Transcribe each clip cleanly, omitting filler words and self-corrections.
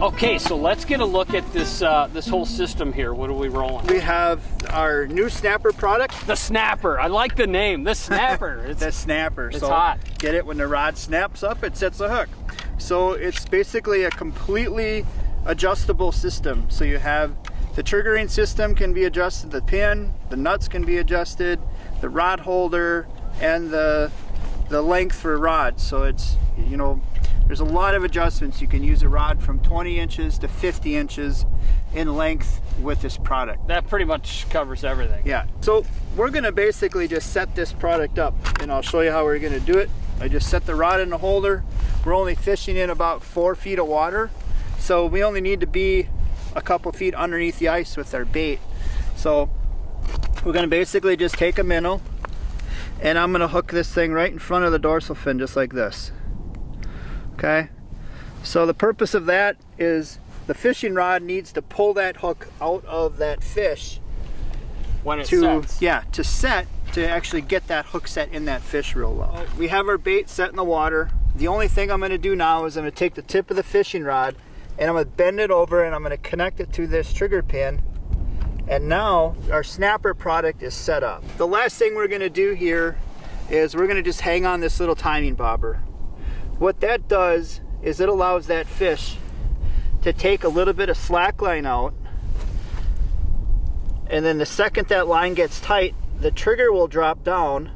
Okay, so let's get a look at this this whole system here. What are we rolling? We have our new snapper product. The snapper. I like the name. The snapper. It's the snapper. It's so hot. Get it when the rod snaps up, it sets the hook. So it's basically a completely adjustable system. So you have the triggering system can be adjusted, the pin, the nuts can be adjusted, the rod holder, and the length for rod. So it's, you know, there's a lot of adjustments. You can use a rod from 20 inches to 50 inches in length with this product. That pretty much covers everything. Yeah. So we're gonna basically just set this product up, and I'll show you how we're gonna do it. I just set the rod in the holder. We're only fishing in about 4 feet of water. So we only need to be a couple feet underneath the ice with our bait. So we're gonna basically just take a minnow, and I'm gonna hook this thing right in front of the dorsal fin, just like this. Okay, so the purpose of that is the fishing rod needs to pull that hook out of that fish when it sets. Yeah, to set, to actually get that hook set in that fish real well. We have our bait set in the water. The only thing I'm going to do now is I'm going to take the tip of the fishing rod and I'm going to bend it over and I'm going to connect it to this trigger pin. And now our snapper product is set up. The last thing we're going to do here is we're going to just hang on this little timing bobber. What that does is it allows that fish to take a little bit of slack line out, and then the second that line gets tight, the trigger will drop down,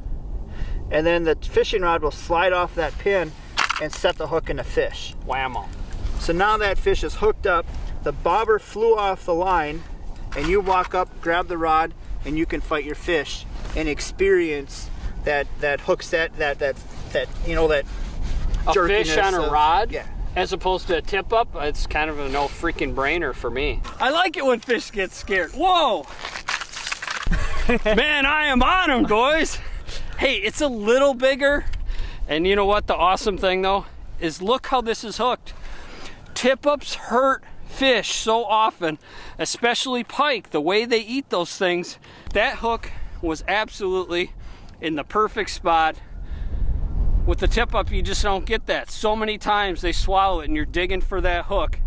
and then the fishing rod will slide off that pin and set the hook in the fish. Whammo. So now that fish is hooked up, the bobber flew off the line, and you walk up, grab the rod, and you can fight your fish and experience that hook set, that you know, that a fish on a rod, yeah, as opposed to a tip up. It's kind of a no freaking brainer for me. I like it when fish get scared. Whoa. Man, I am on them, boys. Hey, it's a little bigger, and you know what the awesome thing though is, look how this is hooked. Tip ups hurt fish so often, especially pike, the way they eat those things. That hook was absolutely in the perfect spot. With the tip up, you just don't get that. So many times they swallow it and you're digging for that hook.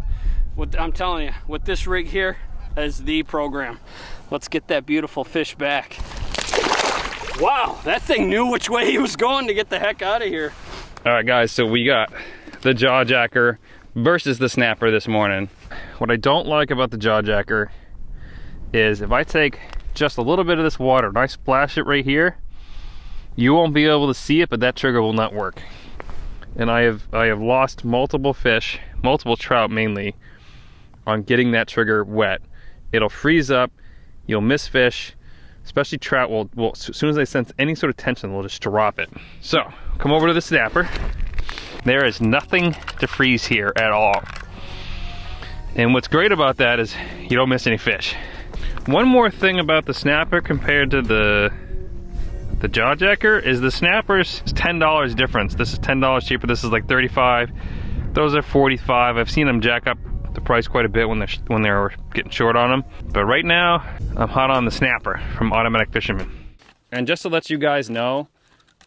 I'm telling you, with this rig here, that is the program. Let's get that beautiful fish back. Wow, that thing knew which way he was going to get the heck out of here. All right guys, so we got the jaw jacker versus the snapper this morning. What I don't like about the jaw jacker is if I take just a little bit of this water and I splash it right here, you won't be able to see it, but that trigger will not work. And I have lost multiple fish, multiple trout mainly, on getting that trigger wet. It'll freeze up, you'll miss fish, especially trout will as soon as they sense any sort of tension, they'll just drop it. So, come over to the snapper. There is nothing to freeze here at all. And what's great about that is you don't miss any fish. One more thing about the snapper compared to the jaw jacker is the snapper's $10 difference. This is $10 cheaper. This is like $35. Those are $45. I've seen them jack up the price quite a bit when they're getting short on them. But right now, I'm hot on the snapper from Automatic Fisherman. And just to let you guys know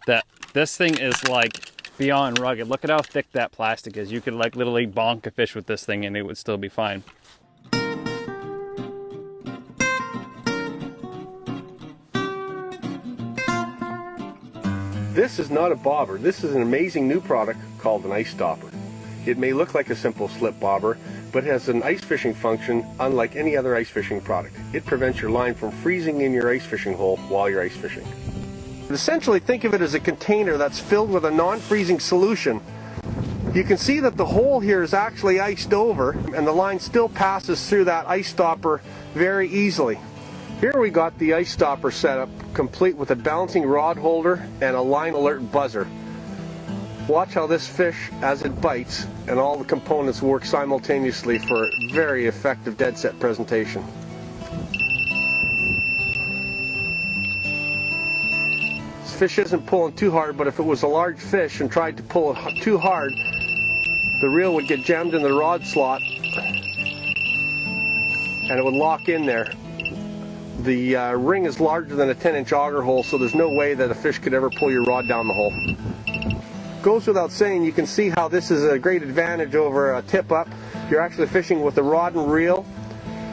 that this thing is like beyond rugged. Look at how thick that plastic is. You could like literally bonk a fish with this thing and it would still be fine. This is not a bobber. This is an amazing new product called an ice stopper. It may look like a simple slip bobber, but it has an ice fishing function unlike any other ice fishing product. It prevents your line from freezing in your ice fishing hole while you're ice fishing. Essentially, think of it as a container that's filled with a non-freezing solution. You can see that the hole here is actually iced over, and the line still passes through that ice stopper very easily. Here we got the ice stopper set up complete with a balancing rod holder and a line alert buzzer. Watch how this fish, as it bites, and all the components work simultaneously for very effective dead set presentation. This fish isn't pulling too hard, but if it was a large fish and tried to pull it too hard, the reel would get jammed in the rod slot and it would lock in there. The ring is larger than a 10-inch auger hole, so there's no way that a fish could ever pull your rod down the hole. goes without saying, you can see how this is a great advantage over a tip up. You're actually fishing with a rod and reel.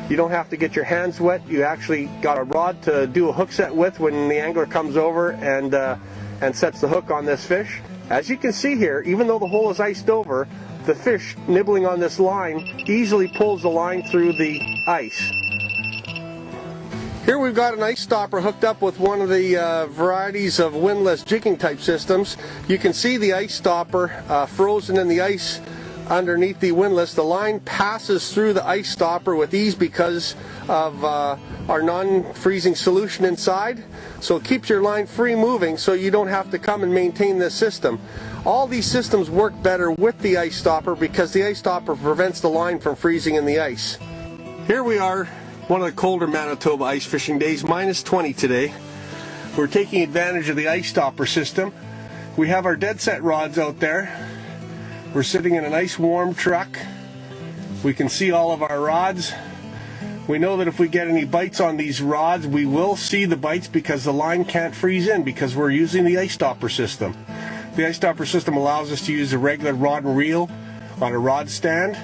You don't have to get your hands wet. You actually got a rod to do a hook set with when the angler comes over and sets the hook on this fish. As you can see here, even though the hole is iced over, the fish nibbling on this line easily pulls the line through the ice. Here we've got an ice stopper hooked up with one of the varieties of windlass jigging type systems. You can see the ice stopper frozen in the ice underneath the windlass. The line passes through the ice stopper with ease because of our non-freezing solution inside. So it keeps your line free moving so you don't have to come and maintain this system. All these systems work better with the ice stopper because the ice stopper prevents the line from freezing in the ice. Here we are, one of the colder Manitoba ice fishing days, -20 today. We're taking advantage of the ice stopper system. We have our dead set rods out there. We're sitting in a nice warm truck. We can see all of our rods. We know that if we get any bites on these rods, we will see the bites because the line can't freeze in because we're using the ice stopper system. The ice stopper system allows us to use a regular rod and reel on a rod stand,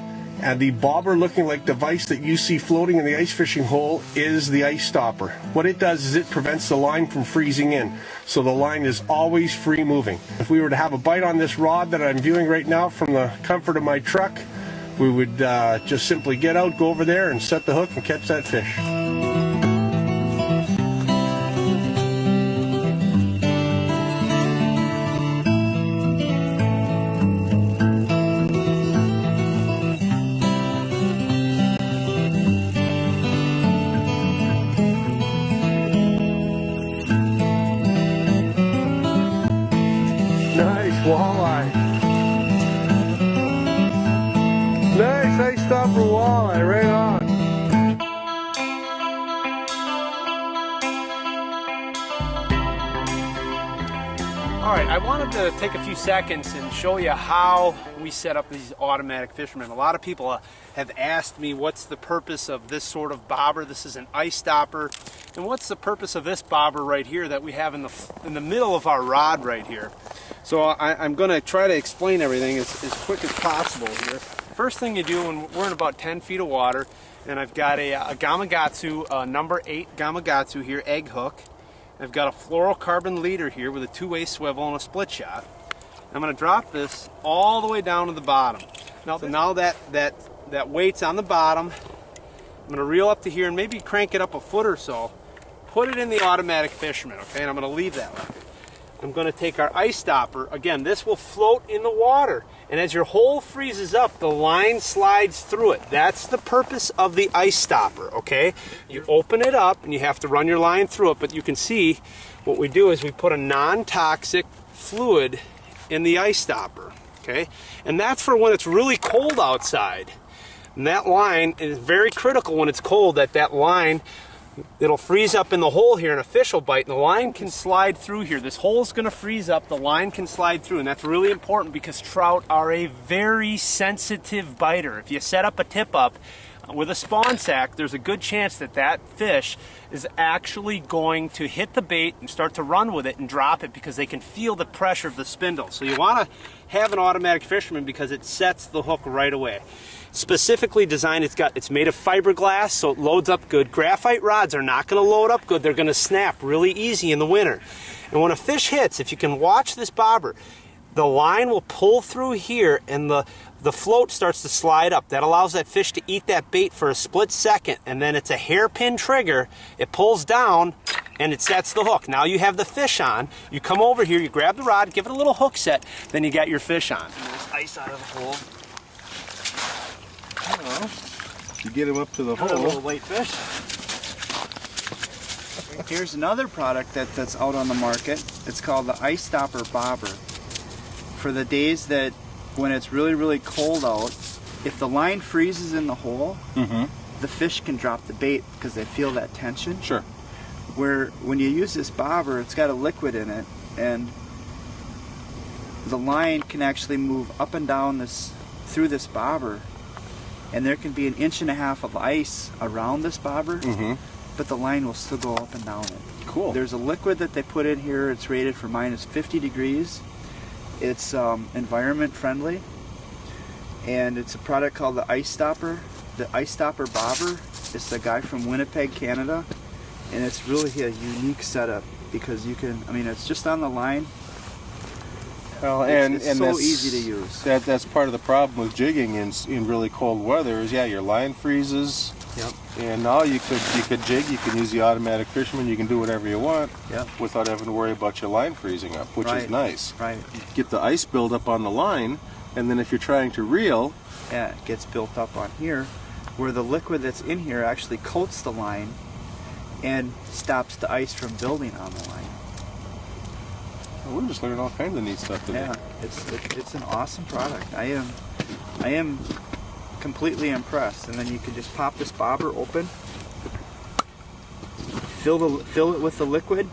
and the bobber looking like device that you see floating in the ice fishing hole is the ice stopper. What it does is it prevents the line from freezing in, so the line is always free moving. If we were to have a bite on this rod that I'm viewing right now from the comfort of my truck, we would just simply get out, go over there and set the hook and catch that fish. Nice walleye. Nice ice stopper walleye, right on. All right, I wanted to take a few seconds and show you how we set up these automatic fishermen. A lot of people have asked me what's the purpose of this sort of bobber. This is an ice stopper. And what's the purpose of this bobber right here that we have in the middle of our rod right here? So I'm going to try to explain everything as quick as possible here. First thing you do when we're in about 10 feet of water, and I've got a Gamakatsu number 8 Gamakatsu here, egg hook. I've got a fluorocarbon leader here with a two-way swivel and a split shot. I'm going to drop this all the way down to the bottom. Now that weight's on the bottom. I'm going to reel up to here and maybe crank it up a foot or so. Put it in the Automatic Fisherman, okay? And I'm going to leave that like it. I'm going to take our ice stopper. Again, this will float in the water. And as your hole freezes up, the line slides through it. That's the purpose of the ice stopper, okay? You open it up and you have to run your line through it, but you can see what we do is we put a non-toxic fluid in the ice stopper, okay? And that's for when it's really cold outside. And that line is very critical when it's cold, that line, it'll freeze up in the hole here and a fish will bite and the line can slide through here. This hole's going to freeze up, the line can slide through, and that's really important because trout are a very sensitive biter. If you set up a tip up with a spawn sack, there's a good chance that fish is actually going to hit the bait and start to run with it and drop it because they can feel the pressure of the spindle. So you want to have an Automatic Fisherman because it sets the hook right away. Specifically designed, it's made of fiberglass, so it loads up good. Graphite rods are not going to load up good. They're going to snap really easy in the winter. And when a fish hits, if you can watch this bobber, the line will pull through here and the float starts to slide up. That allows that fish to eat that bait for a split second, and then it's a hairpin trigger. It pulls down and it sets the hook. Now you have the fish on. You come over here, you grab the rod, give it a little hook set, then you got your fish on. And there's ice out of the hole. Well, you get him up to the hole. A little white fish. Here's another product that's out on the market. It's called the Ice Stopper Bobber. For the days that when it's really, really cold out, if the line freezes in the hole, the fish can drop the bait because they feel that tension. Sure. Where when you use this bobber, it's got a liquid in it, and the line can actually move up and down through this bobber. And there can be 1.5 inches of ice around this bobber, but the line will still go up and down it. Cool. There's a liquid that they put in here. It's rated for -50 degrees, It's environment friendly, and it's a product called the Ice Stopper. The Ice Stopper Bobber. It's a guy from Winnipeg, Canada, and it's really a unique setup because you can, I mean, it's just on the line. Well, It's so easy to use. That's part of the problem with jigging in really cold weather is, yeah, your line freezes. Yep. And now you could jig, you can use the Automatic Fisherman, you can do whatever you want. Yep. Without having to worry about your line freezing up, which is nice. Right. Get the ice buildup on the line, and then if you're trying to reel, Yeah, it gets built up on here, where the liquid that's in here actually coats the line and stops the ice from building on the line. we're just learning all kinds of neat stuff today. Yeah, it's an awesome product. I am completely impressed. And then you can just pop this bobber open, fill it with the liquid,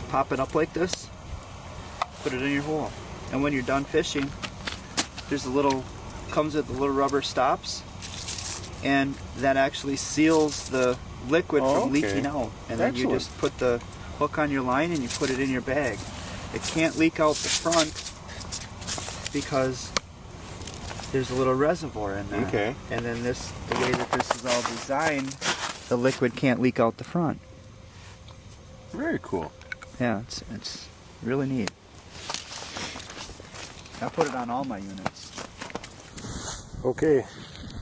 pop it up like this, put it in your hole, and when you're done fishing, there's a little, comes with the little rubber stops, and that actually seals the liquid from leaking out. And then you just put the hook on your line and you put it in your bag. It can't leak out the front because there's a little reservoir in there. Okay. And then the way that this is all designed, the liquid can't leak out the front. Very cool. Yeah, it's really neat. I put it on all my units. Okay,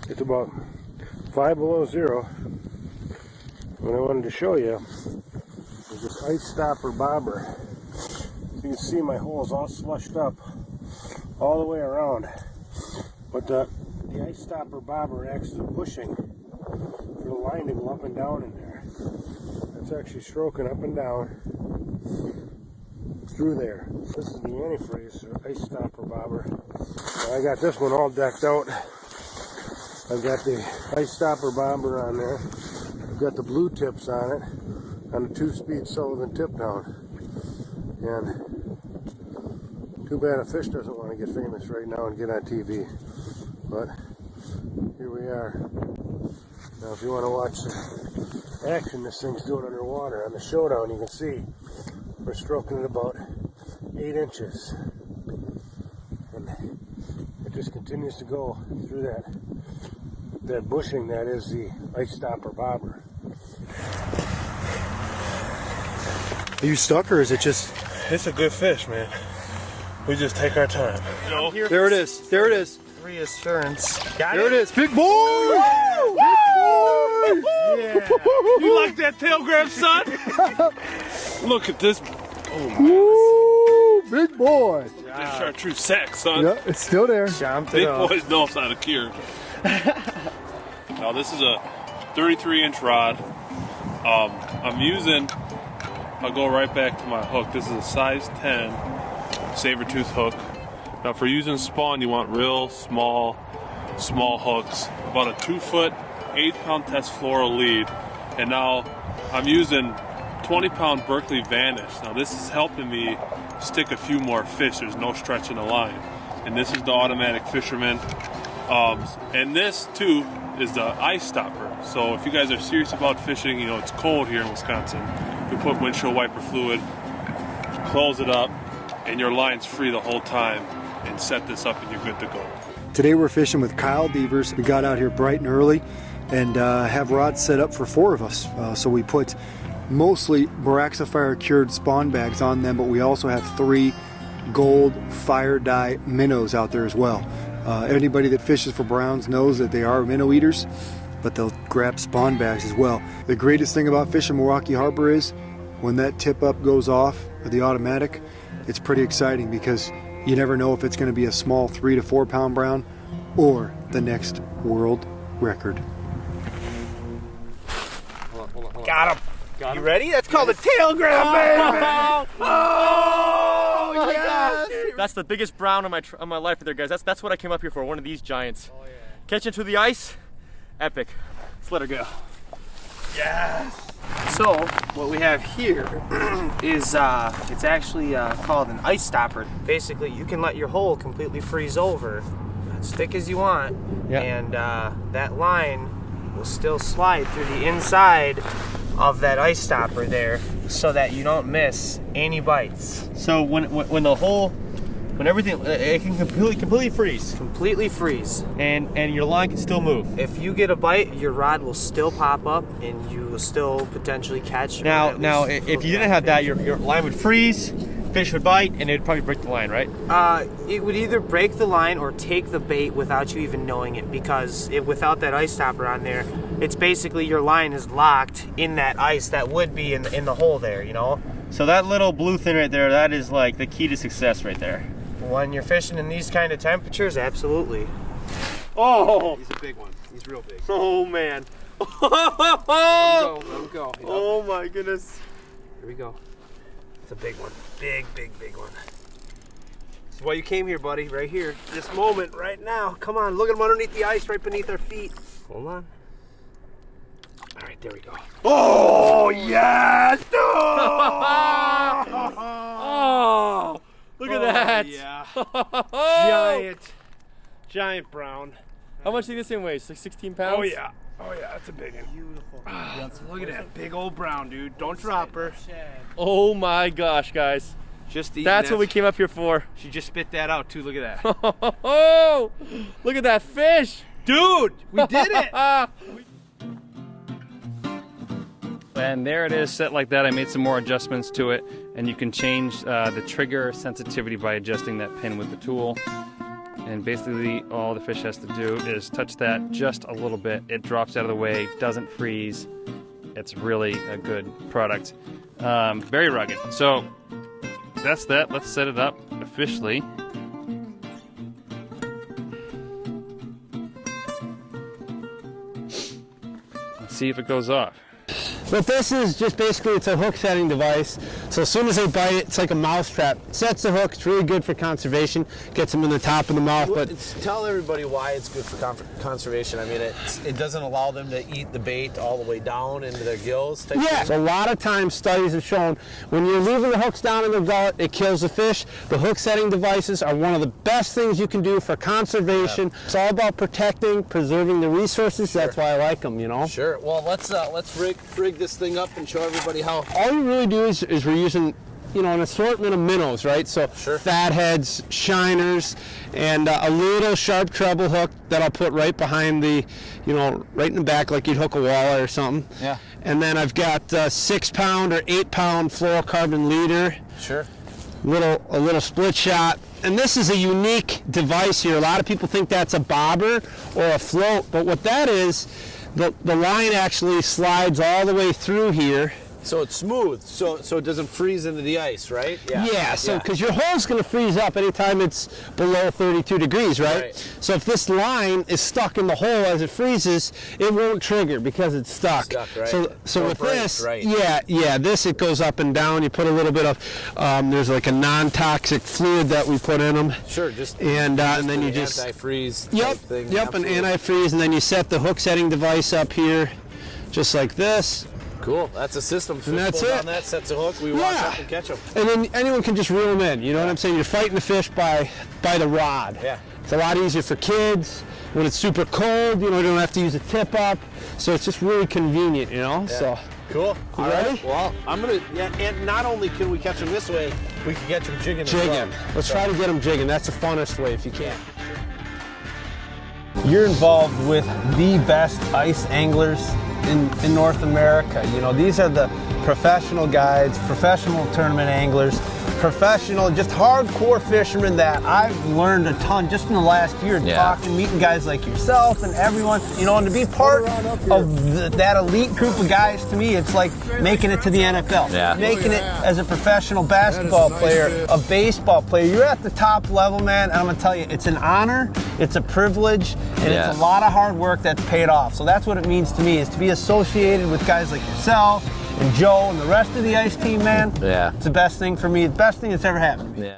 it's about 5 below zero. What I wanted to show you is this Ice Stopper Bobber. You can see my hole's all slushed up all the way around. But the Ice Stopper Bobber actually pushing for the line to go up and down in there. It's actually stroking up and down through there. This is the antifreeze or Ice Stopper Bobber. Now I got this one all decked out. I've got the Ice Stopper Bobber on there. I've got the blue tips on it, on the 2-speed Sullivan tip down. And too bad a fish doesn't want to get famous right now and get on TV. But here we are. Now if you want to watch the action this thing's doing underwater, on the showdown you can see we're stroking it about 8 inches. And it just continues to go through that bushing that is the Ice Stopper Bobber. Are you stuck or is it just... It's a good fish, man. We just take our time. There it is. There it is. Reassurance. Got There it is. Big boy! Woo! Big boy! Yeah. You like that tail grab, son? Look at this. Oh, man. Woo! Big boy! This chartreuse sack, son. Yeah, it's still there. Big boys know it's not a cure. Now, this is a 33-inch rod. I'm using, I'll go right back to my hook. This is a size 10 saber tooth hook. Now for using spawn, you want real small hooks. About a 2-foot, 8-pound test fluoro lead. And now I'm using 20-pound Berkeley Vanish. Now this is helping me stick a few more fish. There's no stretching the line. And this is the Automatic Fisherman. And this too is the Ice Stopper. So if you guys are serious about fishing, you know it's cold here in Wisconsin. We put windshield wiper fluid, close it up, and your line's free the whole time. And set this up and you're good to go. Today we're fishing with Kyle Devers. We got out here bright and early and have rods set up for 4 of us. So we put mostly Boraxifire cured spawn bags on them, but we also have 3 gold fire dye minnows out there as well. Anybody that fishes for browns knows that they are minnow eaters, but they'll grab spawn bags as well. The greatest thing about fishing Milwaukee Harbor is when that tip up goes off, or the automatic, it's pretty exciting because you never know if it's going to be a small 3 to 4 pound brown or the next world record. Hold on. Got him. You ready? That's called a tail grab, baby! Oh, yes! That's the biggest brown of my life there, guys. That's what I came up here for, one of these giants. Oh, yeah. Catch it to the ice, epic. Let's let her go. Yes! So, what we have here is, it's actually called an Ice Stopper. Basically, you can let your hole completely freeze over, as thick as you want, and that line will still slide through the inside of that Ice Stopper there so that you don't miss any bites. So when the whole, when everything, it can completely freeze. Completely freeze. And your line can still move. If you get a bite, your rod will still pop up and you will still potentially catch. Now if you didn't have that, your line would freeze, fish would bite, and it would probably break the line, right? It would either break the line or take the bait without you even knowing it, because without that ice stopper on there, it's basically your line is locked in that ice that would be in the hole there, you know? So that little blue thing right there, that is like the key to success right there. When you're fishing in these kind of temperatures, absolutely. Oh! He's a big one. He's real big. Oh man. Let him go. Oh my goodness. Here we go. It's a big one. Big one. This is why you came here, buddy, right here. This moment, right now. Come on, look at him underneath the ice, right beneath our feet. Hold on. All right, there we go. Oh, yes! Oh! Look at that! Yeah. Giant brown. How much do you think this thing weighs? Like 16 pounds? Oh yeah, that's a big one. Beautiful. Look at that big old brown, dude. Don't drop her. Oh my gosh, guys. Just eating. That's what we came up here for. She just spit that out too. Look at that. Oh! Look at that fish! Dude, we did it! And there it is, set like that. I made some more adjustments to it, and you can change the trigger sensitivity by adjusting that pin with the tool. And basically all the fish has to do is touch that just a little bit. It drops out of the way, doesn't freeze. It's really a good product. Very rugged. So that's that. Let's set it up officially. Let's see if it goes off. But this is just basically, it's a hook setting device. So as soon as they bite it, it's like a mouse trap. Sets the hook. It's really good for conservation. Gets them in the top of the mouth. But tell everybody why it's good for conservation. I mean, it doesn't allow them to eat the bait all the way down into their gills. Yeah. So a lot of times studies have shown when you're leaving the hooks down in the gullet, it kills the fish. The hook setting devices are one of the best things you can do for conservation. Yeah. It's all about protecting, preserving the resources. Sure. That's why I like them, you know. Sure. Well, let's rig this thing up and show everybody how. All you really do is we're using, you know, an assortment of minnows, right? So sure. Fatheads, shiners, and a little sharp treble hook that I'll put right behind the, you know, right in the back like you'd hook a walleye or something. Yeah. And then I've got a 6 pound or 8 pound fluorocarbon leader. Sure. A little split shot. And this is a unique device here. A lot of people think that's a bobber or a float, but what that is, the line actually slides all the way through here. So it's smooth, so it doesn't freeze into the ice, right? Yeah, so because your hole's going to freeze up anytime it's below 32 degrees, right? So if this line is stuck in the hole as it freezes, it won't trigger because it's stuck. Right? So with this, right. this it goes up and down. You put a little bit of, there's like a non-toxic fluid that we put in them. Sure, just and then you just antifreeze. Yep, thing, yep, an antifreeze, and then you set the hook setting device up here, just like this. Cool, that's a system. And that's it. On that sets a hook, we walk up and catch them. And then anyone can just reel them in, you know what I'm saying? You're fighting the fish by the rod. Yeah. It's a lot easier for kids. When it's super cold, you know, you don't have to use a tip up. So it's just really convenient, you know? Yeah. So cool. You ready? Right. Well, and not only can we catch them this way, we can catch them jigging as well. Let's try to get them jigging. That's the funnest way if you can. You're involved with the best ice anglers in North America. You know, these are the professional guides, professional tournament anglers, professional, just hardcore fishermen that I've learned a ton just in the last year talking, meeting guys like yourself and everyone, you know, and to be part of that elite group of guys, to me, it's like making it to the NFL. Making it as a professional basketball player, a baseball player. You're at the top level, man, and I'm gonna tell you, it's an honor, it's a privilege, and it's a lot of hard work that's paid off. So that's what it means to me, is to be associated with guys like yourself and Joe and the rest of the ice team, man. It's the best thing for me, the best thing that's ever happened to me.